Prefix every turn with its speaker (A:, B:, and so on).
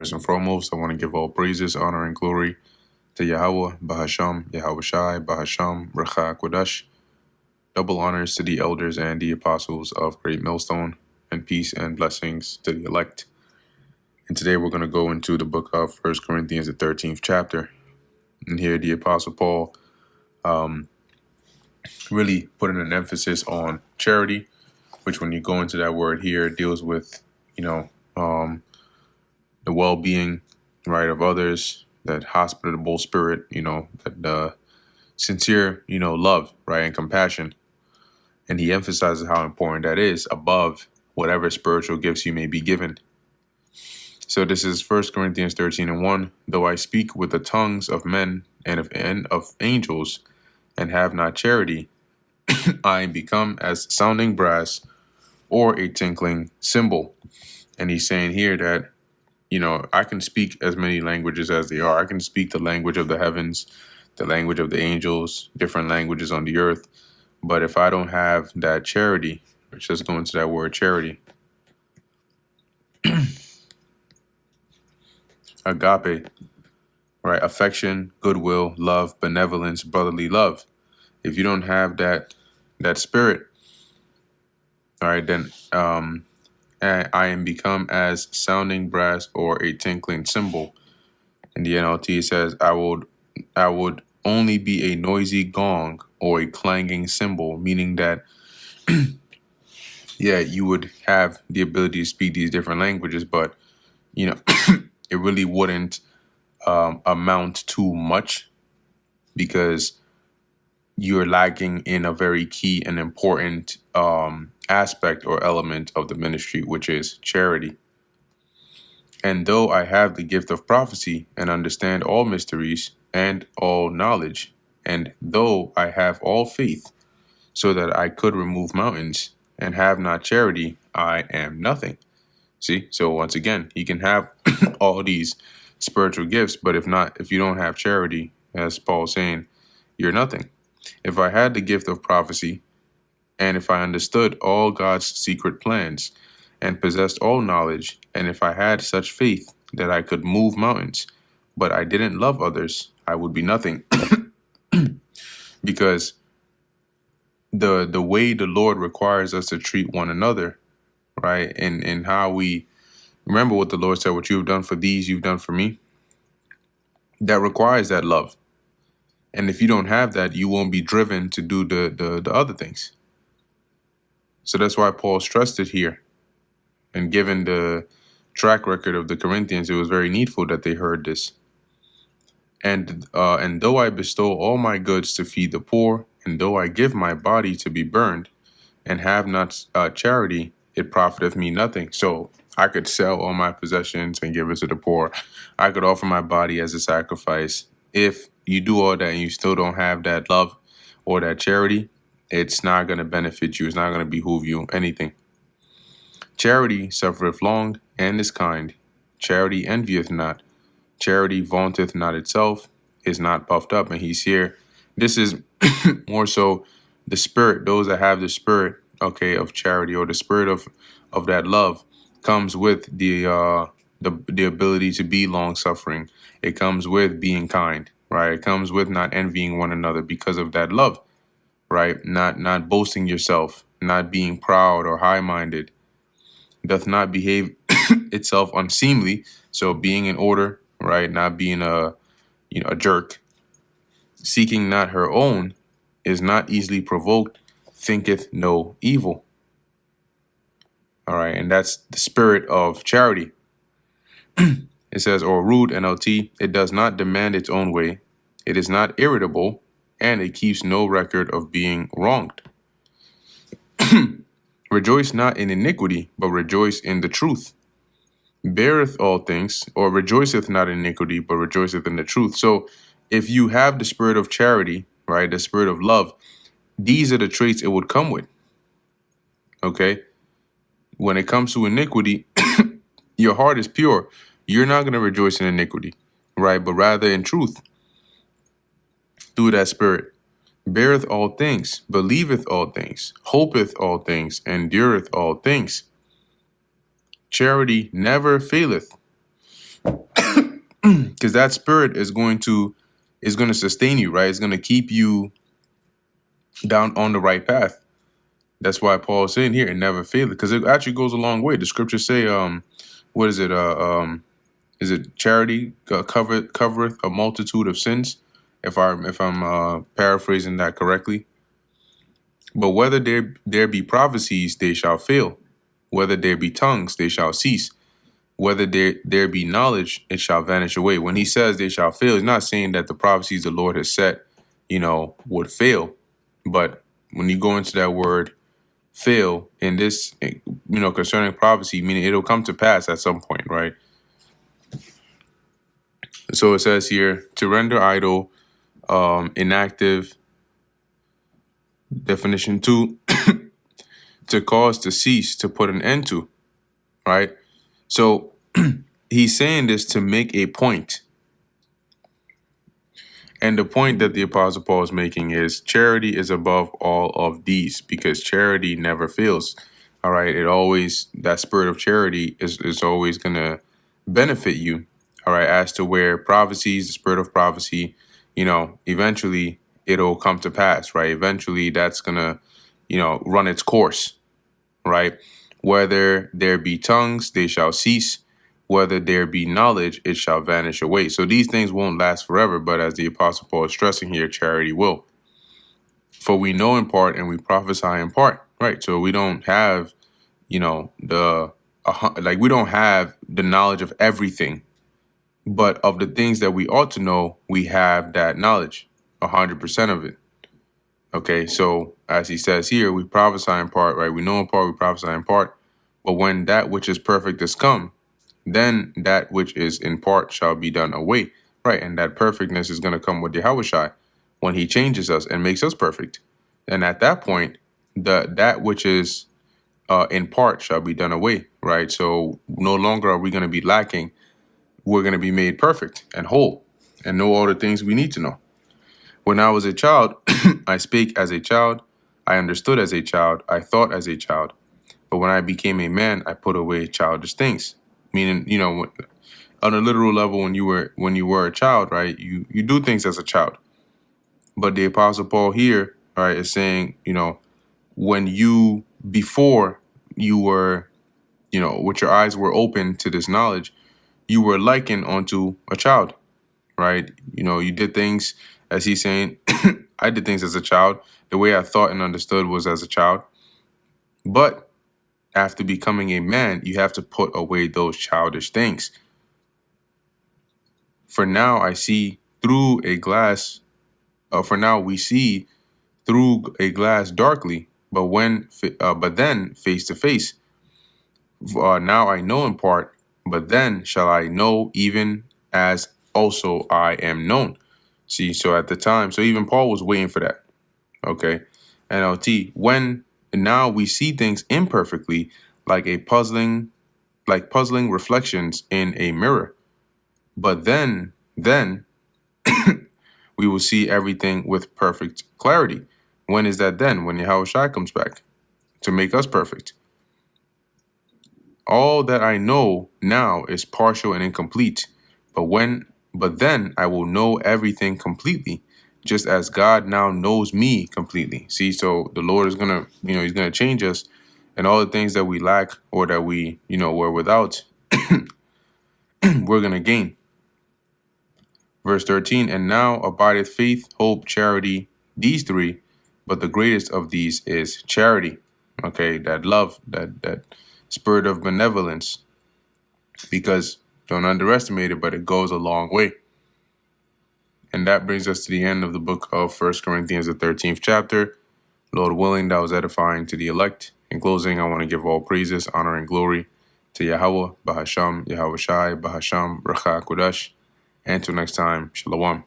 A: First and foremost, I want to give all praises, honor, and glory to Yahweh, Bahasham, Yahweh Shai, Bahasham, Recha Kodesh. Double honors to the elders and the apostles of Great Millstone, and peace and blessings to the elect. And today we're going to go into the book of 1 Corinthians, the 13th chapter. And here the apostle Paul really putting an emphasis on charity, which when you go into that word here, deals with, the well-being, right, of others, that hospitable spirit, that sincere, love, right, and compassion. And he emphasizes how important that is above whatever spiritual gifts you may be given. So this is 1 Corinthians 13:1. Though I speak with the tongues of men and of angels and have not charity, I am become as sounding brass or a tinkling cymbal. And he's saying here that, I can speak as many languages as they are. I can speak the language of the heavens, the language of the angels, different languages on the earth. But if I don't have that charity, let's just go into that word charity. Agape, right? Affection, goodwill, love, benevolence, brotherly love. If you don't have that spirit, all right, then I am become as sounding brass or a tinkling cymbal. In the NLT, it says, I would only be a noisy gong or a clanging cymbal, meaning that, yeah, you would have the ability to speak these different languages, but, it really wouldn't amount to much because you're lacking in a very key and important aspect or element of the ministry, which is charity. And though I have the gift of prophecy and understand all mysteries and all knowledge, and though I have all faith so that I could remove mountains and have not charity, I am nothing. See, so once again, he can have all these spiritual gifts, but if you don't have charity, as Paul's saying, you're nothing. If I had the gift of prophecy, and if I understood all God's secret plans, and possessed all knowledge, and if I had such faith that I could move mountains, but I didn't love others, I would be nothing. Because the way the Lord requires us to treat one another, right, and how we remember what the Lord said, what you have done for these, you've done for me, that requires that love. And if you don't have that, you won't be driven to do the other things. So that's why Paul stressed it here. And given the track record of the Corinthians, it was very needful that they heard this. And though I bestow all my goods to feed the poor, and though I give my body to be burned, and have not charity, it profiteth me nothing. So I could sell all my possessions and give it to the poor. I could offer my body as a sacrifice. If you do all that and you still don't have that love or that charity, it's not going to benefit you. It's not going to behoove you anything. Charity suffereth long and is kind. Charity envieth not. Charity vaunteth not itself, is not puffed up. And he's here. This is more so the spirit, those that have the spirit, okay, of charity, or the spirit of that love, comes with the ability to be long suffering. It comes with being kind, right? It comes with not envying one another because of that love, right? Not boasting yourself, not being proud or high-minded, doth not behave itself unseemly. So being in order, right? Not being a jerk. Seeking not her own, is not easily provoked, thinketh no evil. All right, and that's the spirit of charity. It says, or rude NLT, it does not demand its own way. It is not irritable, and it keeps no record of being wronged. Rejoice not in iniquity, but rejoice in the truth. Beareth all things, or rejoiceth not in iniquity, but rejoiceth in the truth. So if you have the spirit of charity, right, the spirit of love, these are the traits it would come with. Okay? When it comes to iniquity, your heart is pure. You're not going to rejoice in iniquity, right? But rather in truth, through that spirit. Beareth all things, believeth all things, hopeth all things, endureth all things. Charity never faileth. because that spirit is going to sustain you, right? It's going to keep you down on the right path. That's why Paul is saying here, and never fail it, because it actually goes a long way. The scriptures say, what is it? Is it charity covereth a multitude of sins? If I'm paraphrasing that correctly. But whether there be prophecies, they shall fail. Whether there be tongues, they shall cease. Whether there be knowledge, it shall vanish away. When he says they shall fail, he's not saying that the prophecies the Lord has set, would fail. But when you go into that word fail in this, concerning prophecy, meaning it'll come to pass at some point, right? So it says here, to render idle, inactive, definition 2, to cause to cease, to put an end to, right? So he's saying this to make a point. And the point that the Apostle Paul is making is charity is above all of these, because charity never fails. All right. That spirit of charity is always going to benefit you. All right. As to where prophecies, the spirit of prophecy, eventually it'll come to pass, right? Eventually that's going to, run its course, right? Whether there be tongues, they shall cease. Whether there be knowledge, it shall vanish away. So these things won't last forever, but as the Apostle Paul is stressing here, charity will. For we know in part and we prophesy in part, right? So we don't have, we don't have the knowledge of everything, but of the things that we ought to know, we have that knowledge, 100% of it. Okay, so as he says here, we prophesy in part, right? We know in part, we prophesy in part. But when that which is perfect is come, then that which is in part shall be done away, right? And that perfectness is going to come with Yahushua when he changes us and makes us perfect. And at that point, that which is in part shall be done away, right? So no longer are we going to be lacking. We're going to be made perfect and whole and know all the things we need to know. When I was a child, I spake as a child, I understood as a child, I thought as a child. But when I became a man, I put away childish things. Meaning, on a literal level, when you were a child, right, you do things as a child. But the Apostle Paul here, right, is saying, when before you were, with your eyes were open to this knowledge, you were likened unto a child, right? You did things, as he's saying, I did things as a child. The way I thought and understood was as a child. But after becoming a man, you have to put away those childish things. For now, I see through a glass. For now, we see through a glass darkly, but then face to face. Now I know in part, but then shall I know even as also I am known. See, so at the time, so even Paul was waiting for that. Okay, NLT. When now we see things imperfectly, like puzzling reflections in a mirror. But then we will see everything with perfect clarity. When is that then? When Yahushua comes back to make us perfect. All that I know now is partial and incomplete, but then I will know everything completely, just as God now knows me completely. See, so the Lord is gonna, he's gonna change us, and all the things that we lack or that we, were without, we're gonna gain. Verse 13, and now abideth faith, hope, charity, these three, but the greatest of these is charity. Okay, that love, that spirit of benevolence, because don't underestimate it, but it goes a long way. And that brings us to the end of the book of 1 Corinthians, the 13th chapter. Lord willing, that was edifying to the elect. In closing, I want to give all praises, honor, and glory to Yahweh, Bahasham, Yahushai, Bahasham, Racha Kodash. And until next time, Shalom.